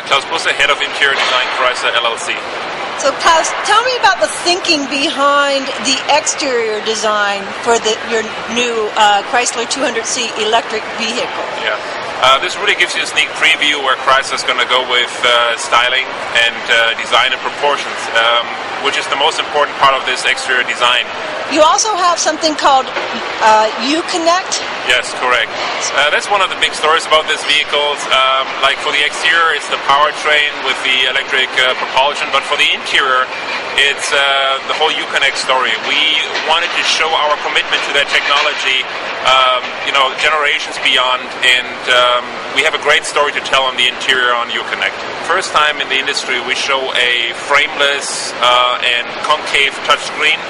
Klaus Busse, Head of Interior Design, Chrysler LLC. So Klaus, tell me about the thinking behind the exterior design for your new Chrysler 200C electric vehicle. Yeah, this really gives you a sneak preview where Chrysler is going to go with styling and design and proportions, which is the most important part of this exterior design. You also have something called Uconnect? Yes, correct. That's one of the big stories about this vehicle. Like for the exterior, it's the powertrain with the electric propulsion, but for the interior, it's the whole Uconnect story. We wanted to show our commitment to that technology, generations beyond, and we have a great story to tell on the interior on Uconnect. First time in the industry, we show a frameless and concave touchscreen.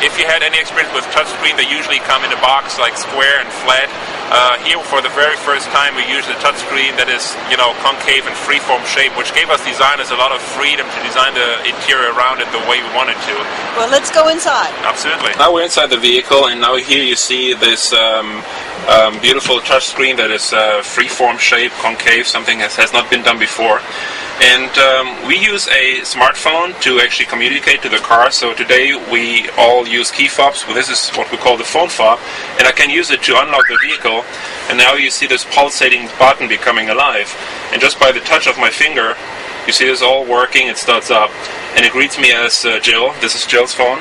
If you had any experience with touchscreen, they usually come in a box like square and flat. Here, for the very first time, we used a touchscreen that is, concave and freeform shape, which gave us designers a lot of freedom to design the interior around it the way we wanted to. Well, let's go inside. Absolutely. Now we're inside the vehicle, and now here you see this beautiful touchscreen that is freeform shape, concave, something that has not been done before. And we use a smartphone to actually communicate to the car. So today we all use key fobs. Well, this is what we call the phone fob, and I can use it to unlock the vehicle. And now you see this pulsating button becoming alive. And just by the touch of my finger, you see this all working. It starts up, and it greets me as Jill. This is Jill's phone.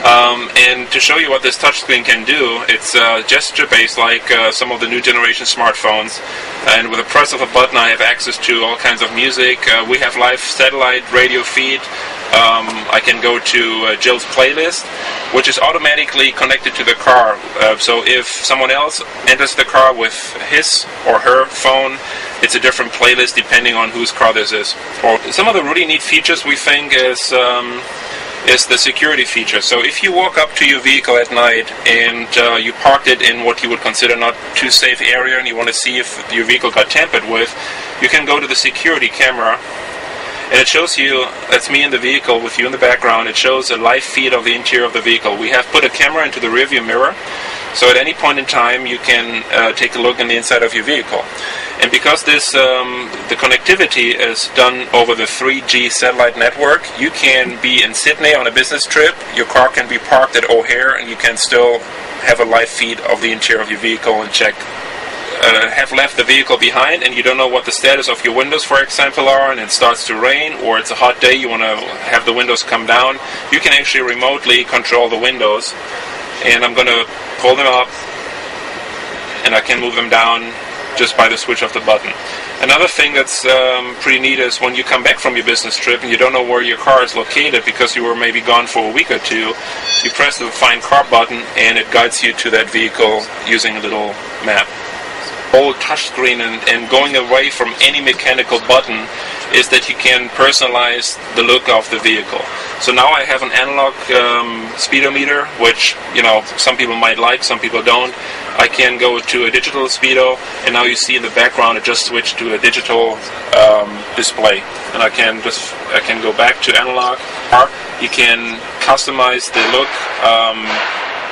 And to show you what this touchscreen can do, it's gesture-based like some of the new generation smartphones. And with the press of a button, I have access to all kinds of music. We have live satellite radio feed. I can go to Jill's playlist, which is automatically connected to the car. So if someone else enters the car with his or her phone, it's a different playlist depending on whose car this is. Or some of the really neat features we think is the security feature. So if you walk up to your vehicle at night and you parked it in what you would consider not too safe area, and you want to see if your vehicle got tampered with, you can go to the security camera, and it shows you, that's me in the vehicle with you in the background. It shows a live feed of the interior of the vehicle. We have put a camera into the rearview mirror, so at any point in time you can take a look in the inside of your vehicle. And because this the connectivity is done over the 3G satellite network, you can be in Sydney on a business trip, your car can be parked at O'Hare, and you can still have a live feed of the interior of your vehicle and check. Have left the vehicle behind and you don't know what the status of your windows, for example, are, and it starts to rain, or it's a hot day, you want to have the windows come down, you can actually remotely control the windows. And I'm going to pull them up, and I can move them down just by the switch of the button. Another thing that's pretty neat is when you come back from your business trip and you don't know where your car is located because you were maybe gone for a week or two, you press the Find Car button and it guides you to that vehicle using a little map. Whole touchscreen and going away from any mechanical button is that you can personalize the look of the vehicle. So now I have an analog speedometer, which some people might like, some people don't. I can go to a digital speedo, and now you see in the background it just switched to a digital display, and I can go back to analog. You can customize the look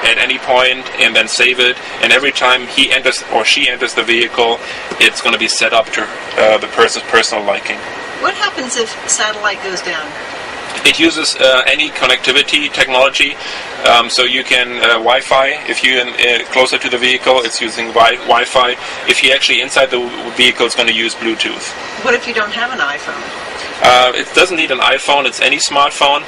at any point and then save it, and every time he enters or she enters the vehicle, it's going to be set up to the person's personal liking. What happens if satellite goes down? It uses any connectivity technology, so you can Wi-Fi. If you're closer to the vehicle, it's using Wi-Fi. If you're actually inside the vehicle, it's going to use Bluetooth. What if you don't have an iPhone? It doesn't need an iPhone, it's any smartphone.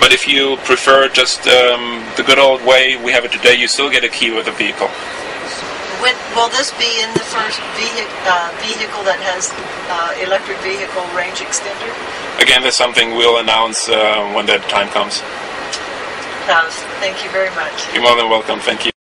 But if you prefer just the good old way we have it today, you still get a key with the vehicle. Will this be in the first vehicle that has electric vehicle range extender? Again, that's something we'll announce when that time comes. Klaus, thank you very much. You're more than welcome. Thank you.